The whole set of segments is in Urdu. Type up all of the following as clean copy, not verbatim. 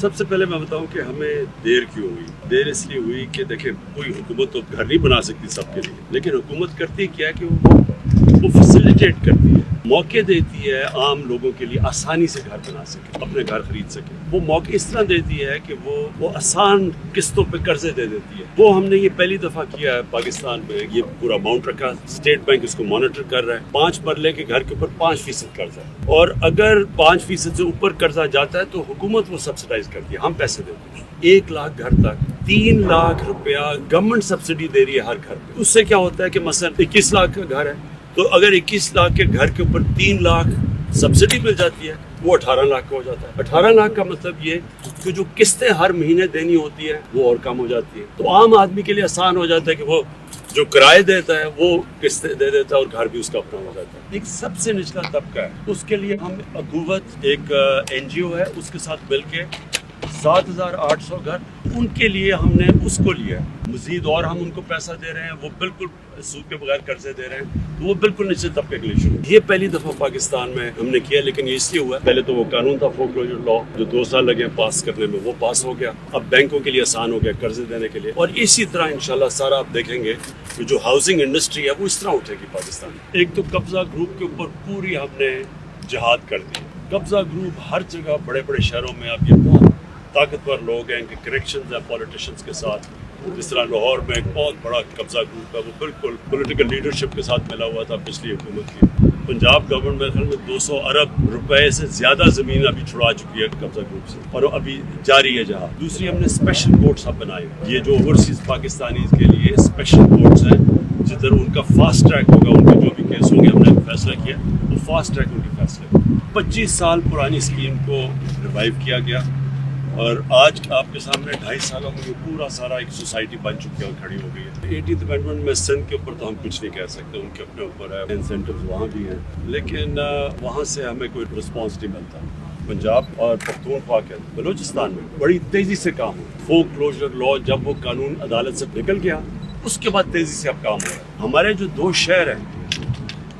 سب سے پہلے میں بتاؤں کہ ہمیں دیر کیوں ہوئی. دیر اس لیے ہوئی کہ دیکھیں کوئی حکومت تو گھر نہیں بنا سکتی سب کے لیے، لیکن حکومت کرتی کیا ہے کہ وہ فیسیلیٹیٹ کرتی ہے، موقع دیتی ہے عام لوگوں کے لیے آسانی سے گھر بنا سکے، اپنے گھر خرید سکے. وہ موقع اس طرح دیتی ہے کہ وہ آسان قسطوں پہ قرضے دے دیتی ہے. وہ ہم نے یہ پہلی دفعہ کیا ہے پاکستان میں. یہ پورا اماؤنٹ رکھا، اسٹیٹ بینک اس کو مانیٹر کر رہا ہے. 5 مرلے کے گھر کے اوپر 5% قرضہ ہے، اور اگر 5% سے اوپر قرضہ جاتا ہے تو حکومت وہ سبسڈائز کرتی ہے، ہم پیسے دیتے ہیں. 1 لاکھ گھر تک 3 لاکھ روپیہ گورنمنٹ سبسڈی دے رہی ہے ہر گھر پہ. اس سے کیا ہوتا ہے کہ مثلا 21 لاکھ کا گھر ہے تو اگر 21 لاکھ کے گھر کے اوپر 3 لاکھ سبسڈی مل جاتی ہے وہ 18 لاکھ کا ہو جاتا ہے. 18 لاکھ کا مطلب یہ کہ جو قسطیں ہر مہینے دینی ہوتی ہے وہ اور کم ہو جاتی ہے. تو عام آدمی کے لیے آسان ہو جاتا ہے کہ وہ جو کرائے دیتا ہے وہ قسطیں دے دیتا ہے اور گھر بھی اس کا اپنا ہو جاتا ہے. ایک سب سے نچلا طبقہ ہے، اس کے لیے ہم اخوت ایک NGO ہے، اس کے ساتھ مل کے 7,800 گھر ان کے لیے ہم نے اس کو لیا ہے. مزید اور ہم ان کو پیسہ دے رہے ہیں، وہ بالکل سود کے بغیر قرضے دے رہے ہیں، تو وہ بالکل نچلے طبقے کے لیے شروع. یہ پہلی دفعہ پاکستان میں ہم نے کیا، لیکن یہ اس لیے ہوا پہلے تو وہ قانون تھا فور کلوجر لا جو 2 سال لگے پاس کرنے میں، وہ پاس ہو گیا. اب بینکوں کے لیے آسان ہو گیا قرضے دینے کے لیے. اور اسی طرح انشاءاللہ سارا آپ دیکھیں گے کہ جو ہاؤسنگ انڈسٹری ہے وہ اس طرح اٹھے گی پاکستان میں. ایک تو قبضہ گروپ کے اوپر پوری ہم نے جہاد کر دی. قبضہ گروپ ہر جگہ بڑے بڑے شہروں میں اب یہ بہت طاقتور لوگ ہیں کہ کنیکشنز ہیں پولیٹیشینز کے ساتھ. جس طرح لاہور میں ایک بہت بڑا قبضہ گروپ ہے، وہ بالکل پولیٹیکل لیڈرشپ کے ساتھ ملا ہوا تھا پچھلی حکومت کی. پنجاب گورنمنٹ میرے خیال میں 200 ارب روپے سے زیادہ زمین ابھی چھڑا چکی ہے قبضہ گروپ سے، اور ابھی جاری ہے جہاں. دوسری ہم نے اسپیشل کورٹس اب بنائے، یہ جو اوورسیز پاکستانیز کے لیے اسپیشل کورٹس ہیں جدھر ان کا فاسٹ ٹریک ہوگا، ان کے جو بھی کیس ہوں گے ہم نے فیصلہ کیا وہ فاسٹ ٹریک ان کے فیصلے. 25 سال پرانی اسکیم کو ریوائیو کیا گیا، اور آج آپ کے سامنے 2.5 سالوں میں یہ پورا سارا ایک سوسائٹی بن چکی ہے اور کھڑی ہو گئی ہے. 80th امینڈمنٹ میں سندھ کے اوپر تو ہم کچھ نہیں کہہ سکتے، ان کے اپنے اوپر ہے، انسینٹیوز وہاں بھی ہیں، لیکن وہاں سے ہمیں کوئی رسپانس نہیں ملتا. پنجاب اور پختونخوا کے بلوچستان میں بڑی تیزی سے کام ہو. فور کلوجر لا جب وہ قانون عدالت سے نکل گیا اس کے بعد تیزی سے اب کام ہو رہا ہے. ہمارے جو 2 شہر ہیں،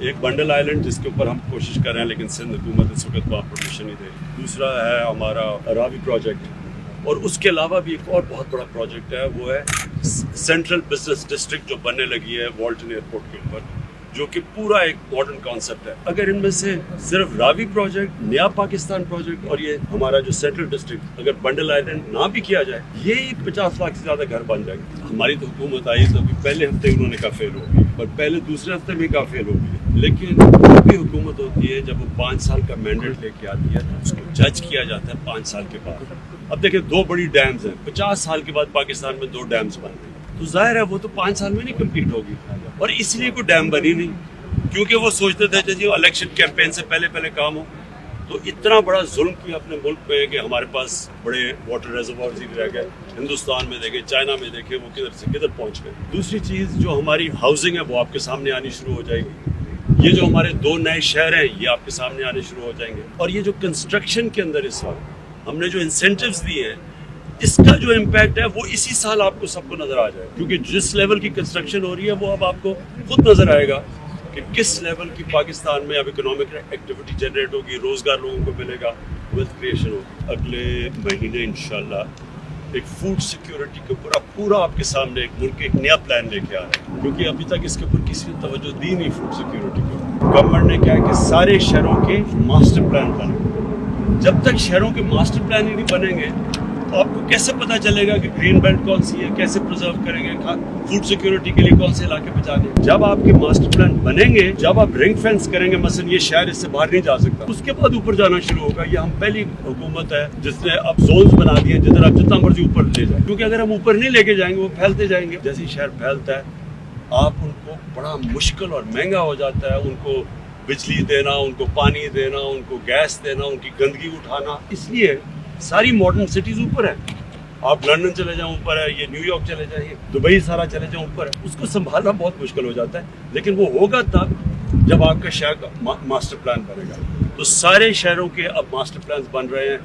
ایک بنڈل آئلینڈ جس کے اوپر ہم کوشش کر رہے ہیں لیکن سندھ حکومت اس وقت وہاں پرمیشن نہیں دے رہی. دوسرا ہے ہمارا راوی پروجیکٹ، اور اس کے علاوہ بھی ایک اور بہت بڑا پروجیکٹ ہے، وہ ہے سینٹرل بزنس ڈسٹرکٹ جو بننے لگی ہے والٹن ایئرپورٹ کے اوپر، جو کہ پورا ایک ماڈرن کانسیپٹ ہے. اگر ان میں سے صرف راوی پروجیکٹ، نیا پاکستان پروجیکٹ اور یہ ہمارا جو سینٹرل ڈسٹرکٹ اگر بنڈل آئلینڈ نہ بھی کیا جائے، یہی 50 لاکھ سے زیادہ گھر بن جائے گا. ہماری تو حکومت آئی تو پہلے ہفتے انہوں نے کہا فیل ہوگی، اور پہلے دوسرے ہفتے بھی کہا فیل ہوگی. لیکن جب بھی حکومت ہوتی ہے، جب وہ 5 سال کا مینڈیٹ لے کے آتی ہے تو اس کو جج کیا جاتا ہے 5 سال کے بعد. اب دیکھیں 2 بڑی ڈیمز ہیں، 50 سال کے بعد پاکستان میں 2 ڈیمز بن گئی، تو ظاہر ہے وہ تو 5 سال میں نہیں کمپلیٹ ہوگی. اور اس لیے کوئی ڈیم بنی نہیں، کیونکہ وہ سوچتے تھے جی الیکشن کیمپین سے پہلے کام ہو. تو اتنا بڑا ظلم کیا اپنے ملک پہ کہ ہمارے پاس بڑے واٹر ریزروارز ہی رہ گئے. ہندوستان میں دیکھیں، چائنا میں دیکھیں، وہ کدھر سے کدھر پہنچ گئے. دوسری چیز جو ہماری ہاؤسنگ ہے وہ آپ کے سامنے آنی شروع ہو جائے گی. یہ جو ہمارے 2 نئے شہر ہیں یہ آپ کے سامنے آنے شروع ہو جائیں گے. اور یہ جو کنسٹرکشن کے اندر اس وقت ہم نے جو انسینٹیوز دیے ہیں، اس کا جو امپیکٹ ہے وہ اسی سال آپ کو سب کو نظر آ جائے گا. کیونکہ جس لیول کی کنسٹرکشن ہو رہی ہے وہ اب آپ کو خود نظر آئے گا کہ کس لیول کی پاکستان میں اب اکنامک ایکٹیویٹی جنریٹ ہوگی، روزگار لوگوں کو ملے گا، ویلتھ کریشن ہوگی. اگلے مہینے انشاءاللہ ایک فوڈ سیکیورٹی کے اوپر پورا آپ کے سامنے ایک ملک ایک نیا پلان لے کے آ رہا ہے، کیونکہ ابھی تک اس کے اوپر کسی نے توجہ دی نہیں. فوڈ سیکیورٹی کے اوپر گورنمنٹ نے کیا کہ سارے شہروں کے ماسٹر پلان بنے. جب تک شہروں کے ماسٹر پلان ہی نہیں بنیں گے تو آپ کو کیسے پتہ چلے گا کہ گرین بیلٹ کون سی ہے، کیسے پرزرو کریں گے، فوڈ سیکیورٹی کے لیے کون سے علاقے بچانے. جب آپ کے ماسٹر پلان بنیں گے، جب آپ رنگ فینس کریں گے، مثلا یہ شہر اس سے باہر نہیں جا سکتا، اس کے بعد اوپر جانا شروع ہوگا. یہ ہم پہلی حکومت ہے جس نے اب زونز بنا دیے جدھر آپ جتنا مرضی اوپر لے جائیں، کیونکہ اگر ہم اوپر نہیں لے کے جائیں گے وہ پھیلتے جائیں گے. جیسے شہر پھیلتا ہے آپ ان کو بڑا مشکل اور مہنگا ہو جاتا ہے، ان کو بجلی دینا، ان کو پانی دینا، ان کو گیس دینا، ان کی گندگی اٹھانا. اس لیے ساری ماڈرن سٹیز اوپر ہیں. آپ لندن چلے جائیں اوپر ہے، یہ نیو یارک چلے جائیں، دبئی سارا چلے جائیں اوپر ہے. اس کو سنبھالنا بہت مشکل ہو جاتا ہے، لیکن وہ ہوگا تب جب آپ کا شہر کا ماسٹر پلان بنے گا. تو سارے شہروں کے اب ماسٹر پلانز بن رہے ہیں.